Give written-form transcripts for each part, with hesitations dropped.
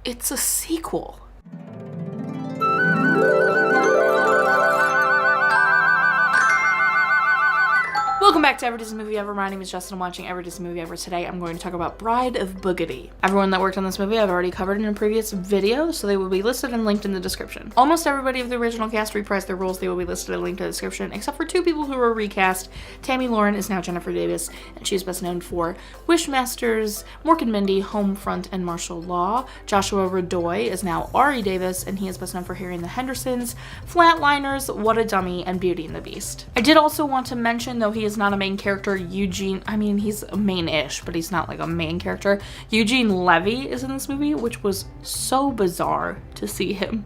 it's a sequel. Welcome back to Every Disney Movie Ever. My name is Jess and I'm watching Every Disney Movie Ever. Today I'm going to talk about Bride of Boogedy. Everyone that worked on this movie I've already covered in a previous video, so they will be listed and linked in the description. Almost everybody of the original cast reprised their roles. They will be listed and linked in the description, except for two people who were recast. Tammy Lauren is now Jennifer Davis, and she is best known for Wishmasters, Mork and Mindy, Homefront, and Martial Law. Joshua Radoy is now Ari Davis, and he is best known for Harry and the Hendersons, Flatliners, What a Dummy, and Beauty and the Beast. I did also want to mention, though he is not a main character, Eugene, I mean, he's main-ish, but he's not like a main character. Eugene Levy is in this movie, which was so bizarre to see him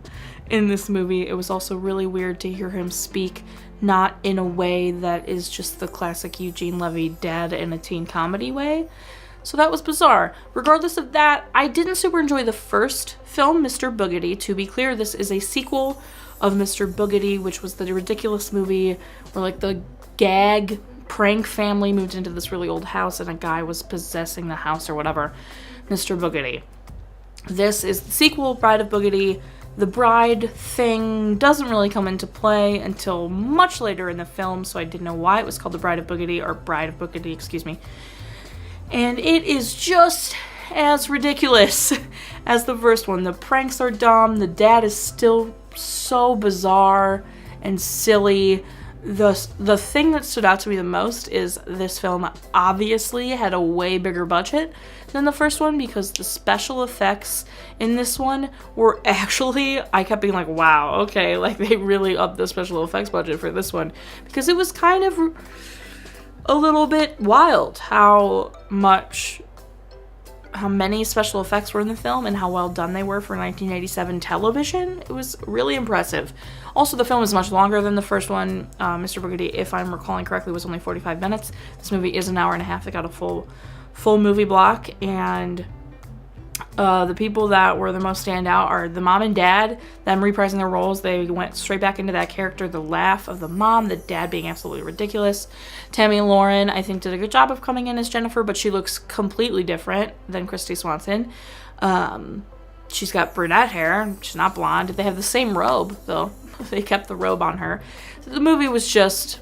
in this movie. It was also really weird to hear him speak, not in a way that is just the classic Eugene Levy dad in a teen comedy way. So that was bizarre. Regardless of that, I didn't super enjoy the first film, Mr. Boogedy. To be clear, this is a sequel of Mr. Boogedy, which was the ridiculous movie where like the gag prank family moved into this really old house and a guy was possessing the house or whatever. Mr. Boogedy. This is the sequel, Bride of Boogedy. The bride thing doesn't really come into play until much later in the film, so I didn't know why it was called the Bride of Boogedy, or Bride of Boogedy, excuse me. And it is just as ridiculous as the first one. The pranks are dumb, the dad is still so bizarre and silly. The thing that stood out to me the most is this film obviously had a way bigger budget than the first one, because the special effects in this one were actually, I kept being like, wow, okay, like they really upped the special effects budget for this one, because it was kind of a little bit wild how many special effects were in the film and how well done they were for 1987 television. It was really impressive. Also, the film is much longer than the first one. Mr. Boogedy, if I'm recalling correctly, was only 45 minutes. This movie is an hour and a half. It got a full movie block, and the people that were the most standout are the mom and dad, them reprising their roles. They went straight back into that character, the laugh of the mom, the dad being absolutely ridiculous. Tammy Lauren, I think, did a good job of coming in as Jennifer, but she looks completely different than Christy Swanson. She's got brunette hair. She's not blonde. They have the same robe, though. They kept the robe on her. So the movie was just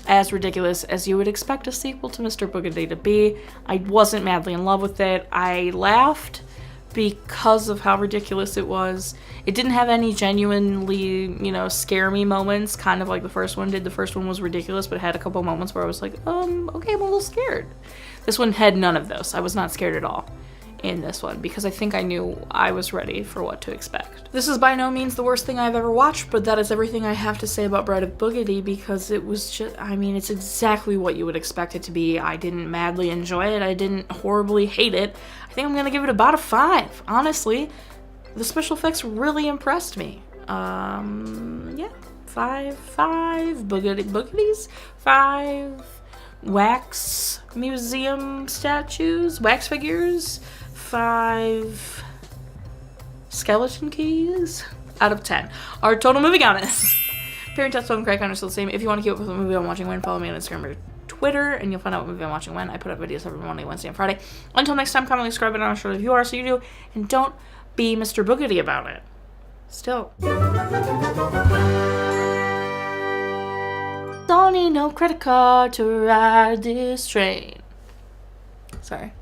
as ridiculous as you would expect a sequel to Mr. Boogedy to be. I wasn't madly in love with it. I laughed because of how ridiculous it was. It didn't have any genuinely, scare me moments, kind of like the first one did. The first one was ridiculous, but it had a couple moments where I was like, okay, I'm a little scared. This one had none of those. I was not scared at all in this one, because I think I knew I was ready for what to expect. This is by no means the worst thing I've ever watched, but that is everything I have to say about Bride of Boogedy, because it was just, it's exactly what you would expect it to be. I didn't madly enjoy it. I didn't horribly hate it. I think I'm gonna give it about a 5, honestly. The special effects really impressed me. Yeah, 5 Boogedy's, 5 wax museum statues, wax figures, 5 skeleton keys out of 10. Our total movie count is Parent Test Film Craig count are still the same. If you want to keep up with the movie I'm watching when, follow me on Instagram or Twitter, and you'll find out what movie I'm watching when. I put up videos every Monday, Wednesday, and Friday. Until next time, comment, subscribe, and I'm sure if you are, so you do, and don't be Mr. Boogedy about it. Still. Don't need no credit card to ride this train. Sorry.